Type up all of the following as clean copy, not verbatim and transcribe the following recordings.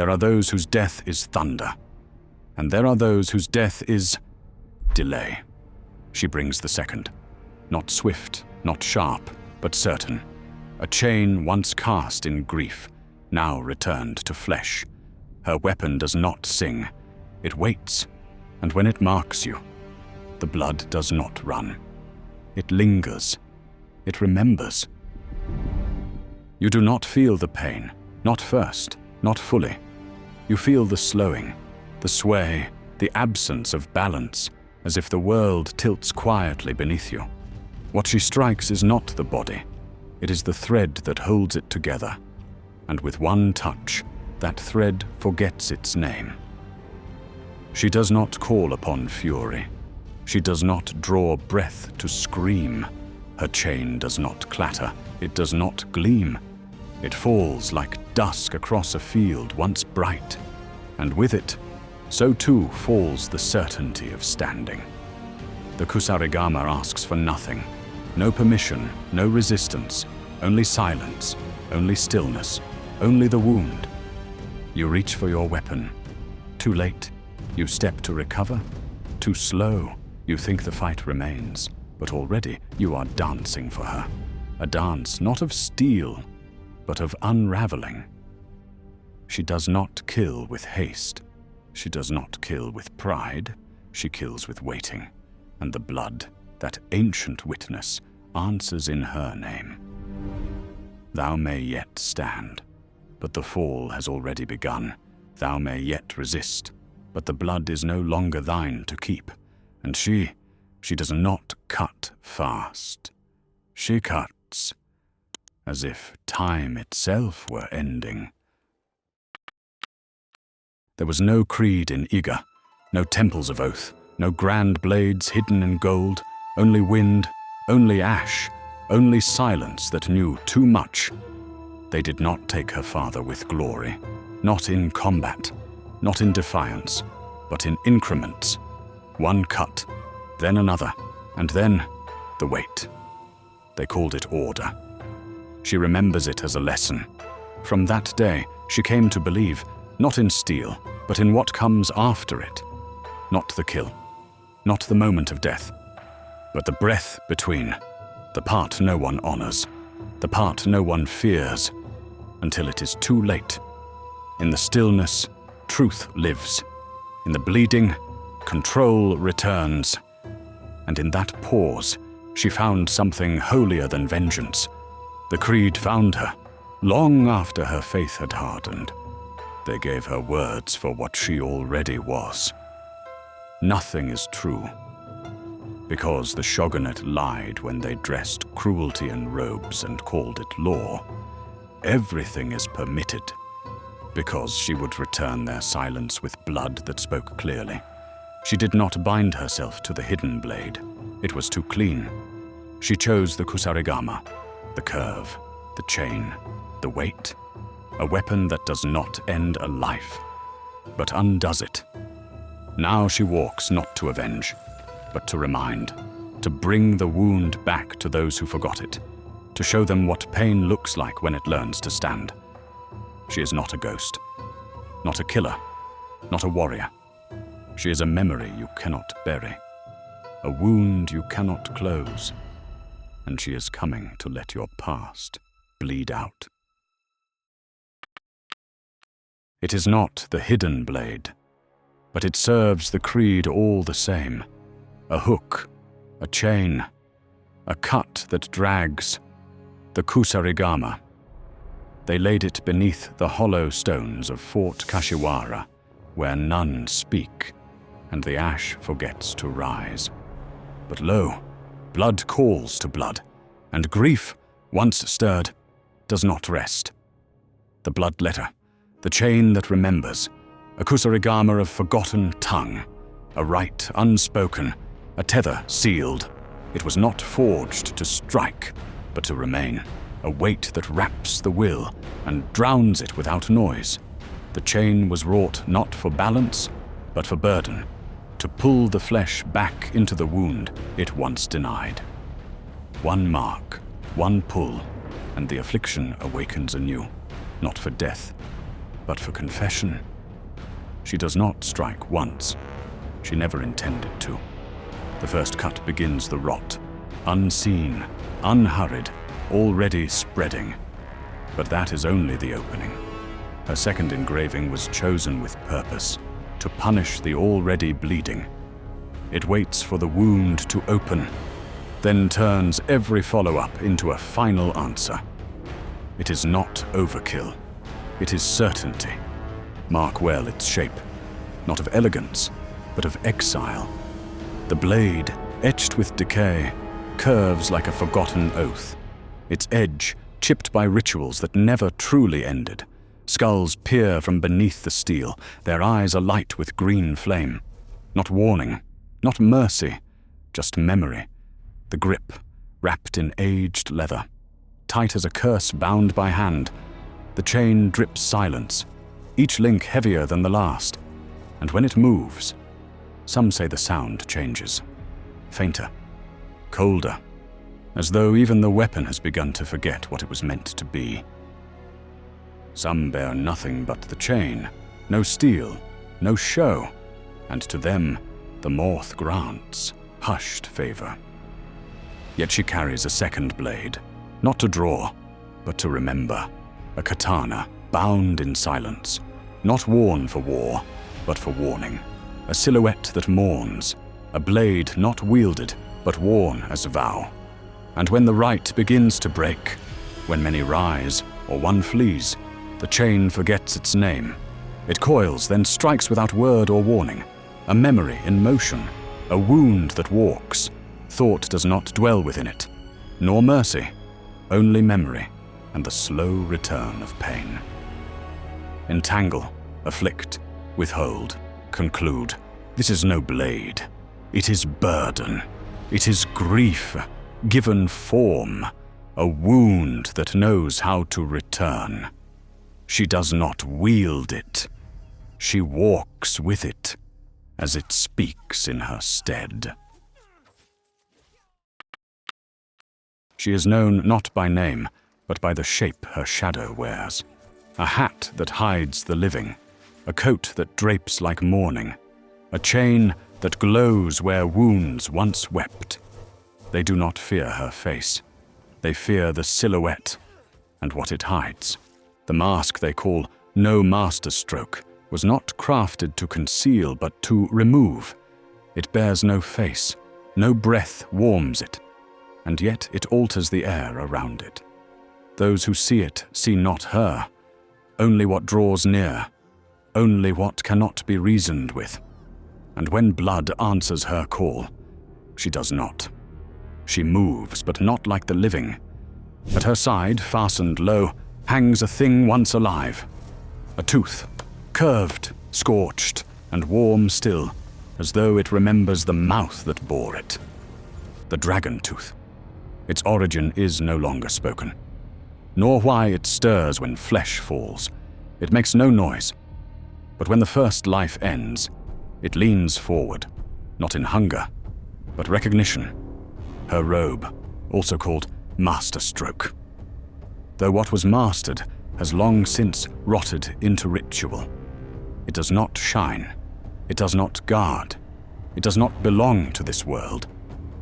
There are those whose death is thunder, and there are those whose death is delay. She brings the second. Not swift, not sharp, but certain. A chain once cast in grief, now returned to flesh. Her weapon does not sing. It waits, and when it marks you, the blood does not run. It lingers. It remembers. You do not feel the pain, not first, not fully. You feel the slowing, the sway, the absence of balance, as if the world tilts quietly beneath you. What she strikes is not the body. It is the thread that holds it together. And with one touch, that thread forgets its name. She does not call upon fury. She does not draw breath to scream. Her chain does not clatter. It does not gleam. It falls like dusk across a field once bright. And with it, so too falls the certainty of standing. The Kusarigama asks for nothing. No permission, no resistance, only silence, only stillness, only the wound. You reach for your weapon. Too late, you step to recover. Too slow, you think the fight remains, but already you are dancing for her. A dance not of steel, but of unraveling. She does not kill with haste. She does not kill with pride. She kills with waiting. And the blood, that ancient witness, answers in her name. Thou may yet stand, but the fall has already begun. Thou may yet resist, but the blood is no longer thine to keep. And she does not cut fast. She cuts as if time itself were ending. There was no creed in Iga, no temples of oath, no grand blades hidden in gold, only wind, only ash, only silence that knew too much. They did not take her father with glory, not in combat, not in defiance, but in increments. One cut, then another, and then the wait. They called it order. She remembers it as a lesson. From that day, she came to believe, not in steel, but in what comes after it. Not the kill, not the moment of death, but the breath between, the part no one honors, the part no one fears, until it is too late. In the stillness, truth lives. In the bleeding, control returns. And in that pause, she found something holier than vengeance. The creed found her, long after her faith had hardened. They gave her words for what she already was. Nothing is true, because the shogunate lied when they dressed cruelty in robes and called it law. Everything is permitted, because she would return their silence with blood that spoke clearly. She did not bind herself to the hidden blade. It was too clean. She chose the Kusarigama, the curve, the chain, the weight, a weapon that does not end a life, but undoes it. Now she walks not to avenge, but to remind, to bring the wound back to those who forgot it, to show them what pain looks like when it learns to stand. She is not a ghost, not a killer, not a warrior. She is a memory you cannot bury, a wound you cannot close, and she is coming to let your past bleed out. It is not the hidden blade, but it serves the creed all the same. A hook, a chain, a cut that drags, the Kusarigama. They laid it beneath the hollow stones of Fort Kashiwara, where none speak, and the ash forgets to rise. But lo, blood calls to blood, and grief, once stirred, does not rest. The Bloodletter, the chain that remembers, a Kusarigama of forgotten tongue, a rite unspoken, a tether sealed. It was not forged to strike, but to remain, a weight that wraps the will and drowns it without noise. The chain was wrought not for balance, but for burden, to pull the flesh back into the wound it once denied. One mark, one pull, and the affliction awakens anew, not for death, but for confession. She does not strike once. She never intended to. The first cut begins the rot, unseen, unhurried, already spreading. But that is only the opening. Her second engraving was chosen with purpose, to punish the already bleeding. It waits for the wound to open, then turns every follow-up into a final answer. It is not overkill. It is certainty. Mark well its shape, not of elegance, but of exile. The blade, etched with decay, curves like a forgotten oath. Its edge, chipped by rituals that never truly ended. Skulls peer from beneath the steel, their eyes alight with green flame. Not warning, not mercy, just memory. The grip, wrapped in aged leather, tight as a curse bound by hand. The chain drips silence, each link heavier than the last. And when it moves, some say the sound changes. Fainter, colder, as though even the weapon has begun to forget what it was meant to be. Some bear nothing but the chain, no steel, no show, and to them the Morth grants hushed favor. Yet she carries a second blade, not to draw, but to remember. A katana, bound in silence, not worn for war, but for warning. A silhouette that mourns, a blade not wielded, but worn as a vow. And when the right begins to break, when many rise or one flees, the chain forgets its name. It coils, then strikes without word or warning. A memory in motion, a wound that walks. Thought does not dwell within it, nor mercy, only memory and the slow return of pain. Entangle, afflict, withhold, conclude. This is no blade. It is burden. It is grief, given form, a wound that knows how to return. She does not wield it. She walks with it, as it speaks in her stead. She is known not by name, but by the shape her shadow wears. A hat that hides the living, a coat that drapes like mourning, a chain that glows where wounds once wept. They do not fear her face. They fear the silhouette and what it hides. The mask they call no masterstroke was not crafted to conceal but to remove. It bears no face, no breath warms it, and yet it alters the air around it. Those who see it see not her, only what draws near, only what cannot be reasoned with. And when blood answers her call, she does not. She moves, but not like the living. At her side, fastened low, hangs a thing once alive. A tooth, curved, scorched, and warm still, as though it remembers the mouth that bore it. The dragon tooth. Its origin is no longer spoken, nor why it stirs when flesh falls. It makes no noise. But when the first life ends, it leans forward, not in hunger, but recognition. Her robe, also called masterstroke. Though what was mastered has long since rotted into ritual. It does not shine. It does not guard. It does not belong to this world.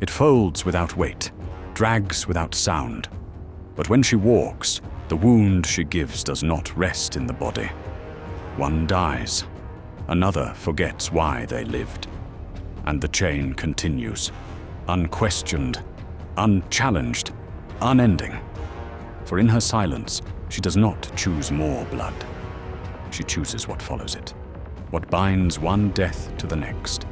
It folds without weight, drags without sound. But when she walks, the wound she gives does not rest in the body. One dies. Another forgets why they lived. And the chain continues, unquestioned, unchallenged, unending. For in her silence, she does not choose more blood. She chooses what follows it, what binds one death to the next.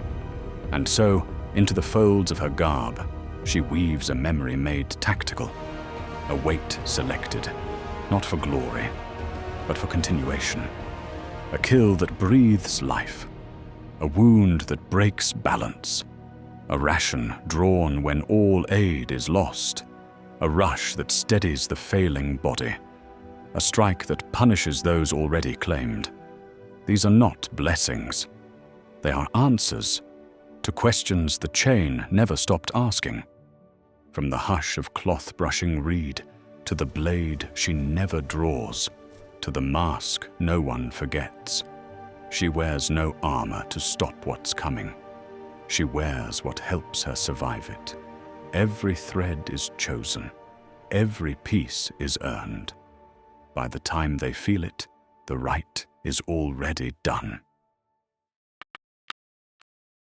And so, into the folds of her garb, she weaves a memory made tactical, a weight selected, not for glory, but for continuation. A kill that breathes life, a wound that breaks balance, a ration drawn when all aid is lost, a rush that steadies the failing body, a strike that punishes those already claimed. These are not blessings. They are answers to questions the chain never stopped asking. From the hush of cloth-brushing reed to the blade she never draws, to the mask no one forgets. She wears no armor to stop what's coming. She wears what helps her survive it. Every thread is chosen. Every piece is earned. By the time they feel it, the rite is already done.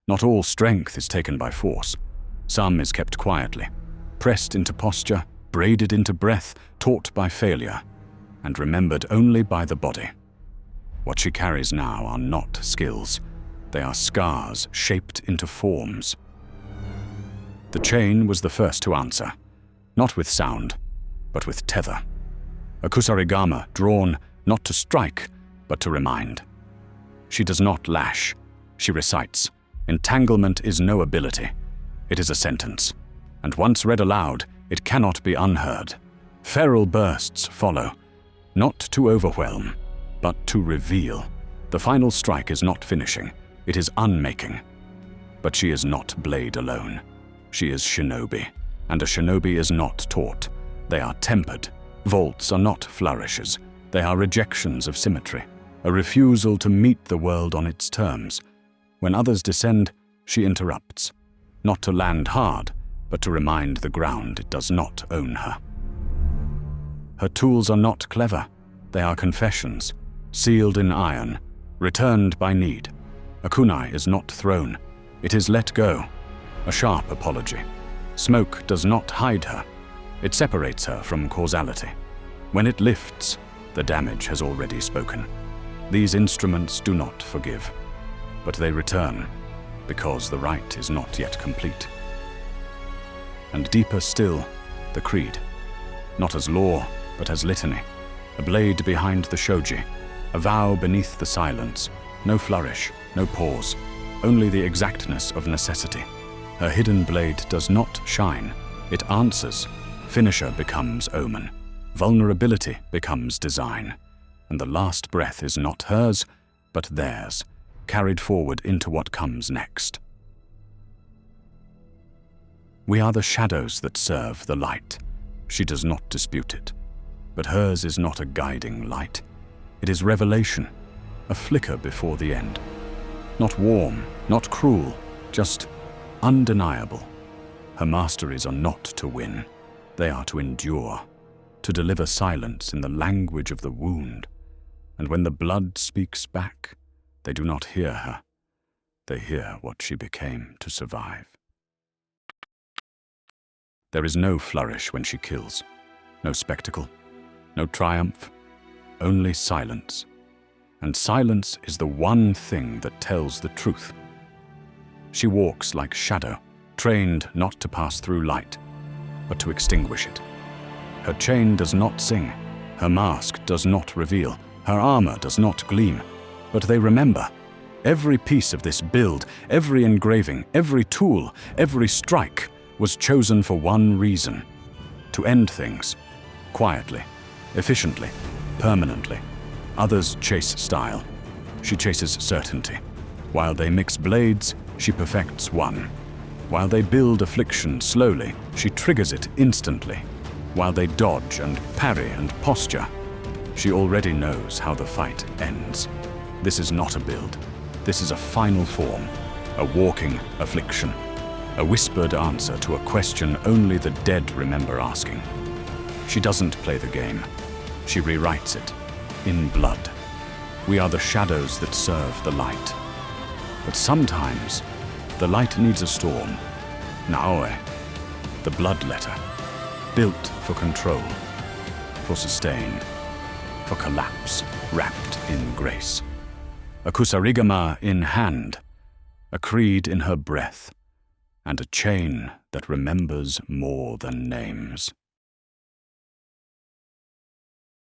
Not all strength is taken by force. Some is kept quietly, pressed into posture, braided into breath, taught by failure, and remembered only by the body. What she carries now are not skills. They are scars shaped into forms. The chain was the first to answer, not with sound, but with tether. A Kusarigama drawn not to strike, but to remind. She does not lash, she recites. Entanglement is no ability. It is a sentence, and once read aloud, it cannot be unheard. Feral bursts follow, not to overwhelm, but to reveal. The final strike is not finishing, it is unmaking. But she is not blade alone. She is Shinobi, and a Shinobi is not taught. They are tempered. Vaults are not flourishes. They are rejections of symmetry, a refusal to meet the world on its terms. When others descend, she interrupts, not to land hard, but to remind the ground it does not own her. Her tools are not clever. They are confessions, sealed in iron, returned by need. A kunai is not thrown. It is let go, a sharp apology. Smoke does not hide her. It separates her from causality. When it lifts, the damage has already spoken. These instruments do not forgive, but they return, because the rite is not yet complete. And deeper still, the creed, not as law, but as litany, a blade behind the shoji, a vow beneath the silence, no flourish, no pause, only the exactness of necessity. Her hidden blade does not shine, it answers. Finisher becomes omen, vulnerability becomes design, and the last breath is not hers, but theirs, carried forward into what comes next. We are the shadows that serve the light. She does not dispute it, but hers is not a guiding light. It is revelation, a flicker before the end. Not warm, not cruel, just undeniable. Her masteries are not to win. They are to endure, to deliver silence in the language of the wound. And when the blood speaks back, they do not hear her. They hear what she became to survive. There is no flourish when she kills, no spectacle, no triumph, only silence. And silence is the one thing that tells the truth. She walks like shadow, trained not to pass through light, but to extinguish it. Her chain does not sing, her mask does not reveal, her armor does not gleam, but they remember. Every piece of this build, every engraving, every tool, every strike was chosen for one reason: to end things, quietly, efficiently, permanently. Others chase style. She chases certainty. While they mix blades, she perfects one. While they build affliction slowly, she triggers it instantly. While they dodge and parry and posture, she already knows how the fight ends. This is not a build. This is a final form, a walking affliction, a whispered answer to a question only the dead remember asking. She doesn't play the game. She rewrites it, in blood. We are the shadows that serve the light. But sometimes, the light needs a storm. Naoe, the Bloodletter, built for control, for sustain, for collapse, wrapped in grace. A Kusarigama in hand, a creed in her breath, and a chain that remembers more than names.